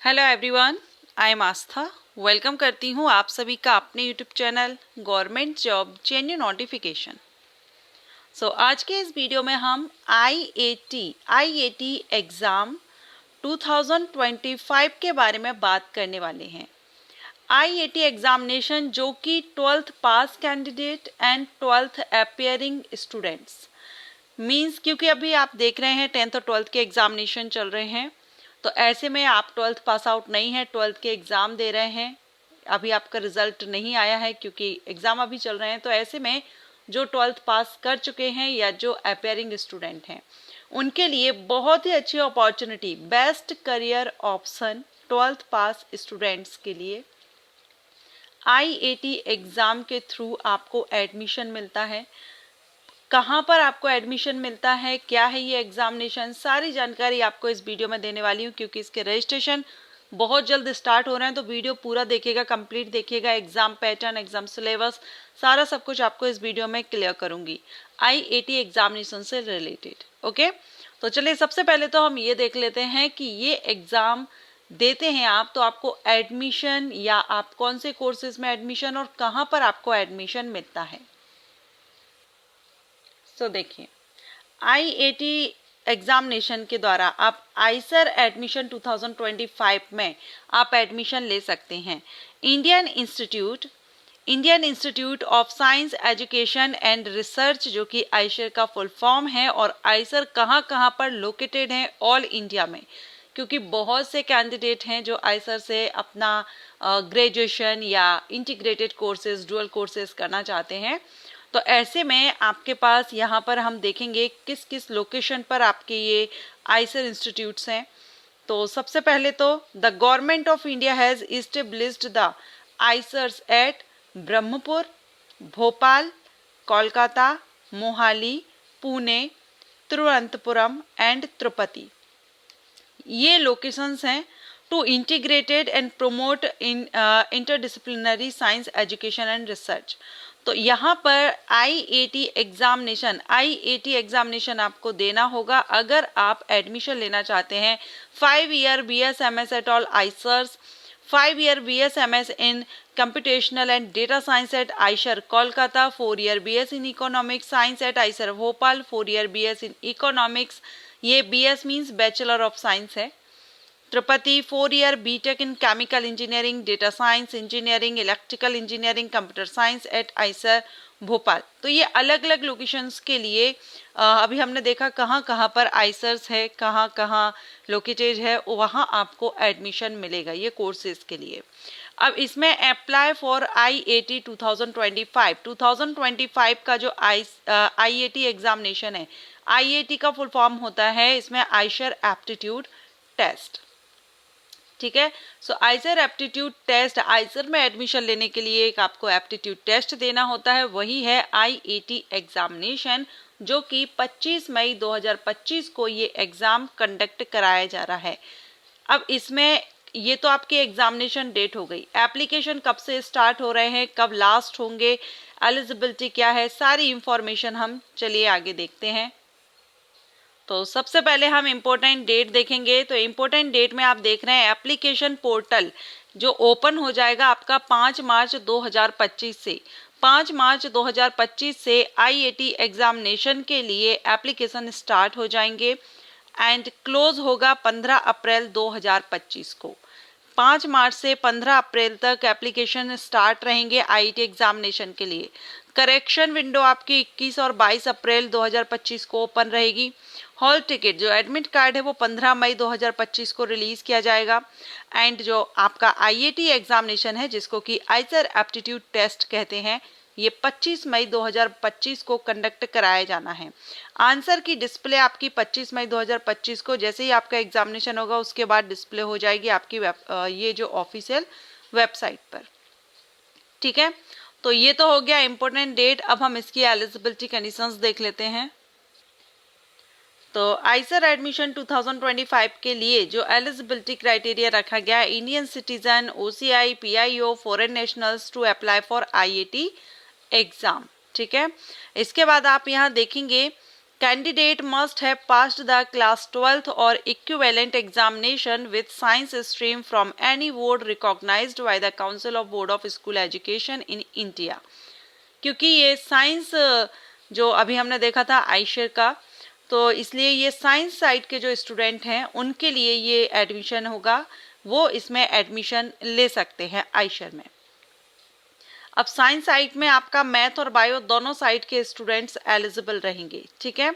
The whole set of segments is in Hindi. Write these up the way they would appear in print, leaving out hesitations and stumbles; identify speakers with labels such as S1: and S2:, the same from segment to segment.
S1: Hello everyone, I am Aastha. Welcome करती हूँ आप सभी का अपने YouTube channel government job genuine notification. आज के इस वीडियो में हम आईएटी एग्ज़ाम 2025 के बारे में बात करने वाले हैं। आईएटी एग्जामिनेशन जो कि 12th pass candidate and 12th appearing students means, क्योंकि अभी आप देख रहे हैं 10th और 12th के एग्जामिनेशन चल रहे हैं, तो ऐसे में आप 12th पास आउट नहीं है, 12th के एग्ज़ाम दे रहे हैं, अभी आपका रिजल्ट नहीं आया है क्योंकि एग्ज़ाम अभी चल रहे हैं। तो ऐसे में जो 12th पास कर चुके हैं या जो अपियरिंग स्टूडेंट हैं उनके लिए बहुत ही अच्छी opportunity, best career option 12th पास स्टूडेंट्स के लिए आईएटी एग्ज़ाम के थ्रू आपको एडमिशन मिलता है। कहाँ पर आपको एडमिशन मिलता है, क्या है ये एग्जामिनेशन, सारी जानकारी आपको इस वीडियो में देने वाली हूँ क्योंकि इसके रजिस्ट्रेशन बहुत जल्द स्टार्ट हो रहे हैं। तो वीडियो पूरा देखिएगा, कंप्लीट देखिएगा, एग्जाम पैटर्न, एग्जाम सिलेबस, सारा सब कुछ आपको इस वीडियो में क्लियर करूँगी आईएटी एग्जामिनेशन से रिलेटेड। ओके, तो चलिए सबसे पहले तो हम ये देख लेते हैं कि ये एग्ज़ाम देते हैं आप तो आपको एडमिशन या आप कौन से कोर्सेज में एडमिशन और कहाँ पर आपको एडमिशन मिलता है। तो देखिए, आईएटी एग्जामिनेशन के द्वारा आप आइसर एडमिशन 2025 में आप एडमिशन ले सकते हैं। Indian institute of science education and research, जो कि आइसर का फुल फॉर्म है, और आइसर कहाँ पर लोकेटेड है ऑल इंडिया में, क्योंकि बहुत से कैंडिडेट हैं जो आइसर से अपना ग्रेजुएशन या इंटीग्रेटेड कोर्सेज, डुअल कोर्सेज करना चाहते हैं। तो ऐसे में आपके पास यहाँ पर हम देखेंगे किस किस लोकेशन पर आपके ये आइसर इंस्टीट्यूट्स हैं। तो सबसे पहले तो the government of India has established the IISERs at Berhampur, Bhopal, Kolkata, Mohali, Pune, Thiruvananthapuram and Tirupati. ये लोकेशंस हैं to integrated and promote interdisciplinary science education and research. तो यहाँ पर आईएटी एग्जामिनेशन आपको देना होगा अगर आप एडमिशन लेना चाहते हैं। 5 year BSMS at all IISERs, 5 year BSMS in computational and data science at IISER Kolkata, 4 year BS in economics science at IISER Bhopal, 4 year BS in economics, ये BS means bachelor of science है। Tirupati 4 year BTech in chemical engineering, data science engineering, electrical engineering, computer science at IISER Bhopal. तो ये अलग अलग लोकेशंस के लिए अभी हमने देखा कहाँ पर आइसर्स है, कहाँ लोकेटेड है, वहाँ आपको एडमिशन मिलेगा ये कोर्सेज के लिए। अब इसमें अप्लाई फॉर आईएटी 2025 का जो आईएटी एग्जामिनेशन है, आईएटी का फुल फॉर्म होता है इसमें आइसर एप्टीट्यूड टेस्ट। ठीक है, सो आइसर एप्टीट्यूड टेस्ट, आइसर में एडमिशन लेने के लिए एक आपको एप्टीट्यूड टेस्ट देना होता है, वही है आईएटी एग्जामिनेशन, जो कि 25 मई 2025 को ये एग्जाम कंडक्ट कराया जा रहा है। अब इसमें ये तो आपकी एग्जामिनेशन डेट हो गई, एप्लीकेशन कब से स्टार्ट हो रहे हैं, कब लास्ट होंगे, एलिजिबिलिटी क्या है, सारी इंफॉर्मेशन हम चलिए आगे देखते हैं। तो सबसे पहले हम इम्पोर्टेंट डेट देखेंगे। तो इम्पोर्टेंट डेट में आप देख रहे हैं एप्लीकेशन पोर्टल जो ओपन हो जाएगा आपका 5 मार्च 2025 से। 5 मार्च 2025 से आईएटी एग्जामिनेशन के लिए एप्लीकेशन स्टार्ट हो जाएंगे एंड क्लोज होगा 15 अप्रैल 2025 को। 5 मार्च से 15 अप्रैल तक एप्लीकेशन स्टार्ट रहेंगे आईआईटी एग्जामिनेशन के लिए। करेक्शन विंडो आपकी 21 और 22 अप्रैल 2025 को ओपन रहेगी। हॉल टिकट जो एडमिट कार्ड है वो 15 मई 2025 को रिलीज किया जाएगा एंड जो आपका आईएटी एग्जामिनेशन है जिसको कि आइसर एप्टीट्यूड टेस्ट कहते हैं, ये 25 मई 2025 को कंडक्ट कराया जाना है। आंसर की डिस्प्ले आपकी 25 मई 2025 को जैसे ही आपका एग्जामिनेशन होगा उसके बाद डिस्प्ले हो जाएगी आपकी ये जो ऑफिशियल वेबसाइट पर। ठीक है, तो ये तो हो गया इम्पोर्टेंट डेट। अब हम इसकी एलिजिबिलिटी कंडीशंस देख लेते हैं। तो आइसर एडमिशन 2025 के लिए जो एलिजिबिलिटी क्राइटेरिया रखा गया है, Indian citizen, OCI, PIO, foreign nationals to apply for IAT exam. ठीक है, इसके बाद आप यहाँ देखेंगे Candidate must have passed the class 12th or equivalent examination with science stream from any board recognized by the Council of Board of School Education in India. क्योंकि ये साइंस जो अभी हमने देखा था आइशर का, तो इसलिए ये साइंस साइड के जो स्टूडेंट हैं उनके लिए ये एडमिशन होगा, वो इसमें एडमिशन ले सकते हैं आइशर में। अब साइंस साइड में आपका मैथ और बायो दोनों साइड के स्टूडेंट्स एलिजिबल रहेंगे, ठीक है।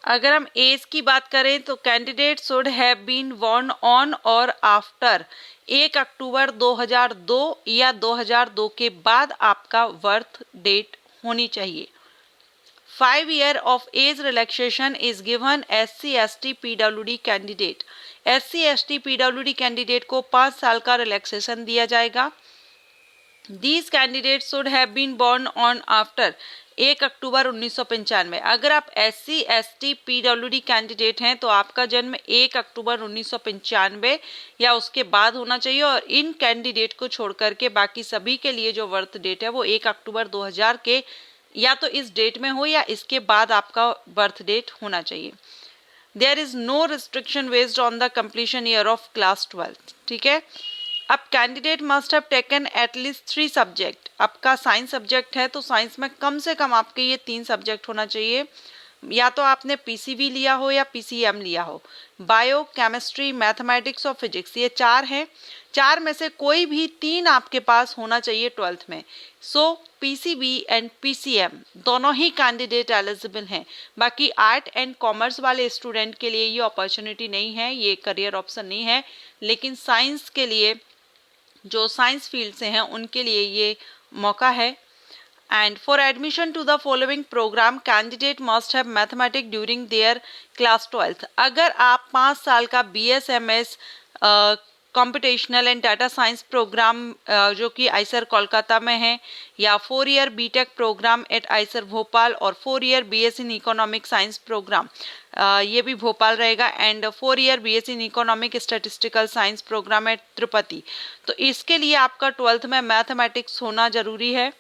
S1: अगर हम एज की बात करें तो candidate should have been born on or after 1 October 2002 या 2002 के बाद आपका बर्थ डेट होनी चाहिए। 5 year of age relaxation is given SC ST PWD candidate. SC ST PWD candidate को 5 साल का रिलैक्सेशन दिया जाएगा। These candidates should have been born on after 1 अक्टूबर 1995। अगर आप SC ST PWD कैंडिडेट हैं तो आपका जन्म 1 अक्टूबर 1995 या उसके बाद होना चाहिए, और इन कैंडिडेट को छोड़ करके बाकी सभी के लिए जो बर्थ डेट है वो 1 अक्टूबर 2000 के या तो इस डेट में हो या इसके बाद आपका बर्थ डेट होना चाहिए। There is no restriction based on the completion year of class 12, ठीक है। अब candidate must have taken at least 3 subject. आपका साइंस सब्जेक्ट है तो साइंस में कम से कम आपके ये 3 सब्जेक्ट होना चाहिए, या तो आपने पीसीबी लिया हो या पीसीएम लिया हो। बायो, केमिस्ट्री, मैथमेटिक्स और फिजिक्स, ये 4 हैं। 4 में से कोई भी 3 आपके पास होना चाहिए 12th में। सो पीसीबी एंड पीसीएम दोनों ही कैंडिडेट एलिजिबल हैं। बाकी आर्ट एंड कॉमर्स वाले स्टूडेंट के लिए ये अपॉर्चुनिटी नहीं है, ये करियर ऑप्शन नहीं है, लेकिन साइंस के लिए जो साइंस फील्ड से हैं उनके लिए ये मौका है। And for admission to the following program, candidate must have mathematics during their class 12th। अगर आप 5 साल का BSMS computational and data science program जो कि आइसर कोलकाता में है, या 4 year B Tech program at IISER Bhopal, और 4 year BS in economic science program ये भी भोपाल रहेगा, and 4 year BS in economic statistical science program at Tirupati. तो इसके लिए आपका 12th में मैथमेटिक्स होना जरूरी है।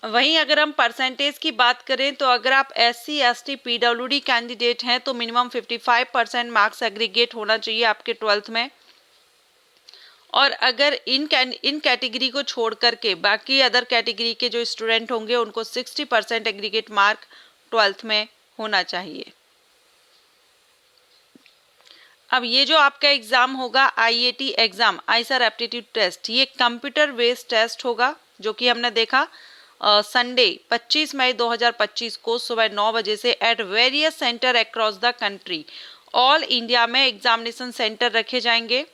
S1: वहीं अगर हम परसेंटेज की बात करें तो अगर आप SC ST PWD कैंडिडेट हैं तो मिनिमम 55% मार्क्स एग्रीगेट होना चाहिए आपके 12th में, और अगर इन कैटेगरी को छोड़ करके बाकी अदर कैटेगरी के जो स्टूडेंट होंगे उनको 60% एग्रीगेट मार्क 12th में होना चाहिए। अब ये जो आपका एग्जाम होगा IAT exam, IISER aptitude test, ये कंप्यूटर बेस्ड टेस्ट होगा, जो कि हमने देखा संडे 25 मई 2025 को सुबह 9 बजे से at various center across the country, all India में एग्जामिनेशन सेंटर रखे जाएंगे।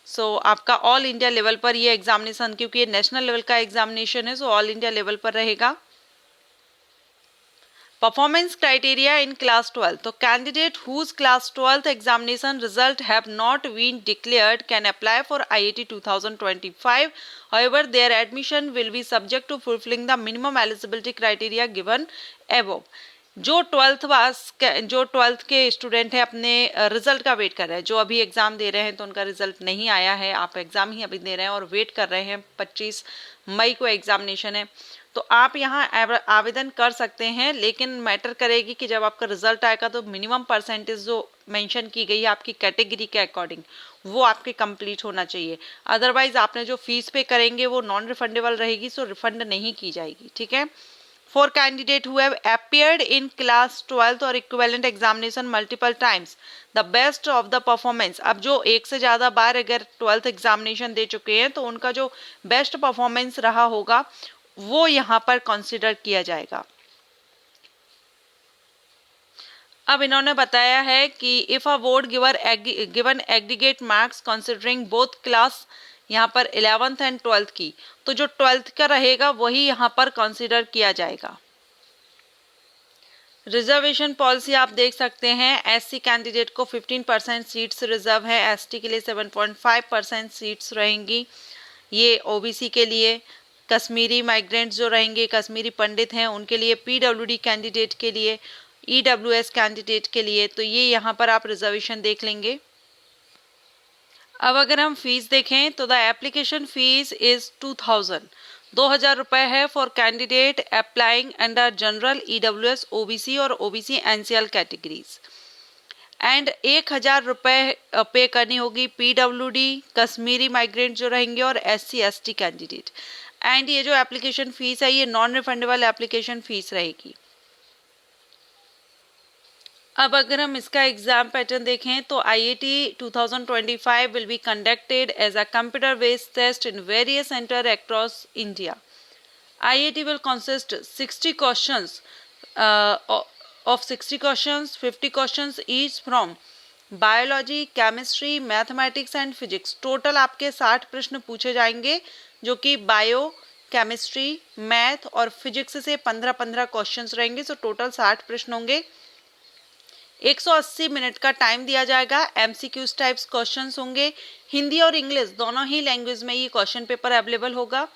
S1: सो आपका ऑल इंडिया लेवल पर ये एग्जामिनेशन, क्योंकि ये नेशनल लेवल का एग्जामिनेशन है, सो ऑल इंडिया लेवल पर रहेगा। परफॉर्मेंस क्राइटेरिया इन क्लास 12, तो candidate whose class 12th examination result have not been declared can apply for IAT 2025। However, their admission will be subject to fulfilling the minimum eligibility criteria given above। जो 12th के स्टूडेंट हैं अपने रिजल्ट का वेट कर रहे हैं, जो अभी एग्जाम दे रहे हैं तो उनका रिजल्ट नहीं आया है, आप एग्जाम ही अभी दे रहे हैं और वेट कर रहे हैं, 25 मई को एग्जामिनेशन है, तो आप यहाँ आवेदन कर सकते हैं। लेकिन मैटर करेगी कि जब आपका रिजल्ट आएगा तो मिनिमम परसेंटेज जो मेंशन की गई है आपकी कैटेगरी के अकॉर्डिंग वो आपके कंप्लीट होना चाहिए। अदरवाइज आपने जो फीस पे करेंगे वो नॉन रिफंडेबल रहेगी, सो रिफंड नहीं की जाएगी, ठीक है। For candidate who have appeared in class 12th or equivalent examination multiple times, the best of the performance। अब जो एक से ज़्यादा बार अगर 12th एग्जामिनेशन दे चुके हैं तो उनका जो बेस्ट परफॉर्मेंस रहा होगा वो यहाँ पर कंसिडर किया जाएगा। अब इन्होंने बताया है कि if a board given aggregate marks considering both class, यहाँ पर 11th एंड 12th की, तो जो 12th का रहेगा वही यहाँ पर कंसिडर किया जाएगा। रिजर्वेशन पॉलिसी आप देख सकते हैं, SC कैंडिडेट को 15% सीट्स रिजर्व है, ST के लिए 7.5% सीट्स रहेंगी, ये OBC के लिए, कश्मीरी माइग्रेंट्स जो रहेंगे, कश्मीरी पंडित हैं उनके लिए, PWD कैंडिडेट के लिए, EWS कैंडिडेट के लिए, तो ये यहाँ पर आप रिजर्वेशन देख लेंगे। अब अगर हम फीस देखें तो द एप्लीकेशन फीस इज 2000। 2,000 रुपये है for candidate applying under general EWS OBC और OBC NCL कैटेगरीज। एंड 1,000 रुपये पे करनी होगी PWD कश्मीरी माइग्रेंट जो रहेंगे और SC ST कैंडिडेट। एंड ये जो एप्लीकेशन फीस है ये नॉन रिफंडेबल एप्लीकेशन फीस रहेगी। अब अगर हम इसका एग्जाम पैटर्न देखें तो IIT 2025 will be conducted as a computer based test in various center across India. IIT will consist 60 questions of 60 questions, 50 questions each from biology, chemistry, mathematics and physics। Total आपके 60 प्रश्न पूछे जाएंगे जो कि बायो, केमिस्ट्री, मैथ और फिजिक्स से 15-15 क्वेश्चंस रहेंगे। सो टोटल 60 प्रश्न होंगे। 180 मिनट का टाइम दिया जाएगा। MCQs टाइप्स क्वेश्चंस होंगे। हिंदी और इंग्लिश दोनों ही लैंग्वेज में ये क्वेश्चन पेपर अवेलेबल होगा।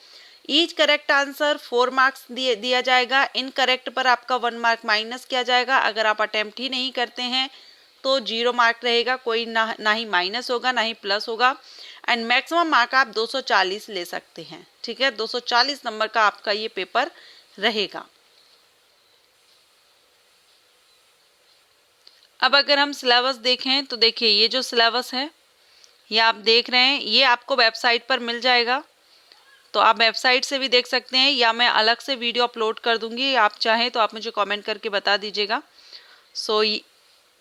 S1: ईच करेक्ट आंसर 4 मार्क्स दिया जाएगा। इनकरेक्ट पर आपका 1 मार्क माइनस किया जाएगा। अगर आप अटेम्प्ट ही नहीं करते हैं तो 0 मार्क रहेगा, कोई ना ही माइनस होगा ना ही प्लस होगा। एंड मैक्सिमम मार्क आप 240 ले सकते हैं। ठीक है, 240 नंबर का आपका ये पेपर रहेगा। अब अगर हम सिलेबस देखें तो देखिए ये जो सिलेबस है ये आप देख रहे हैं, ये आपको वेबसाइट पर मिल जाएगा। तो आप वेबसाइट से भी देख सकते हैं या मैं अलग से वीडियो अपलोड कर दूंगी, आप चाहें तो आप मुझे कमेंट करके बता दीजिएगा। सो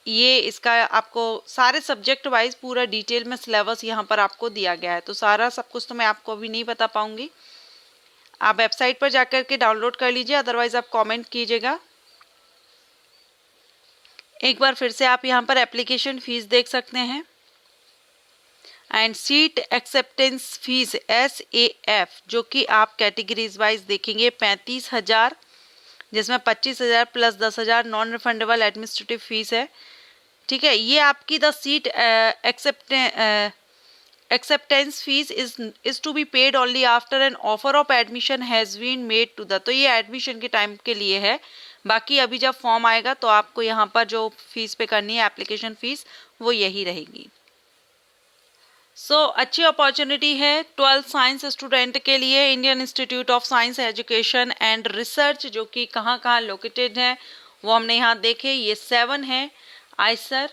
S1: ये इसका आपको सारे सब्जेक्ट वाइज पूरा डिटेल में सिलेबस यहाँ पर आपको दिया गया है। तो सारा सब कुछ तो मैं आपको अभी नहीं बता पाऊंगी, आप वेबसाइट पर जाकर के डाउनलोड कर लीजिए, अदरवाइज आप कमेंट कीजिएगा। एक बार फिर से आप यहाँ पर एप्लीकेशन फीस देख सकते हैं। And seat acceptance fees SAF जो कि आप कैटेगरीज वाइज देखेंगे 35,000, जिसमें 25,000 plus 10,000 non refundable administrative fee है। ठीक है, ये आपकी the seat acceptance fee is to be paid only after an offer of admission has been made to the. तो ये एडमिशन के टाइम के लिए है, बाकी अभी जब फॉर्म आएगा तो आपको यहाँ पर जो फीस पे करनी है एप्लीकेशन फीस वो यही रहेगी। सो अच्छी अपॉर्चुनिटी है 12th साइंस स्टूडेंट के लिए। Indian institute of science education and research जो कि कहाँ कहाँ लोकेटेड है वो हमने यहाँ देखे, ये 7 है आइसर।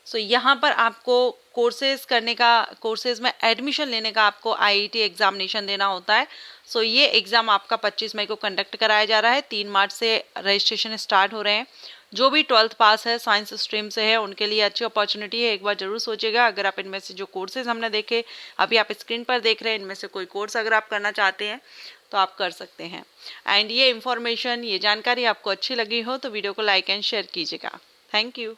S1: सो यहाँ पर आपको कोर्सेज में एडमिशन लेने का आपको IIT एग्जामिनेशन देना होता है। सो ये एग्ज़ाम आपका 25 मई को कंडक्ट कराया जा रहा है। 3 मार्च से रजिस्ट्रेशन स्टार्ट हो रहे हैं। जो भी 12th पास है साइंस स्ट्रीम से है उनके लिए अच्छी अपॉर्चुनिटी है, एक बार जरूर सोचिएगा। अगर आप इनमें से जो कोर्सेज हमने देखे अभी आप स्क्रीन पर देख रहे हैं, इनमें से कोई कोर्स अगर आप करना चाहते हैं तो आप कर सकते हैं। एंड ये इन्फॉर्मेशन, ये जानकारी आपको अच्छी लगी हो तो वीडियो को लाइक एंड शेयर कीजिएगा। Thank you.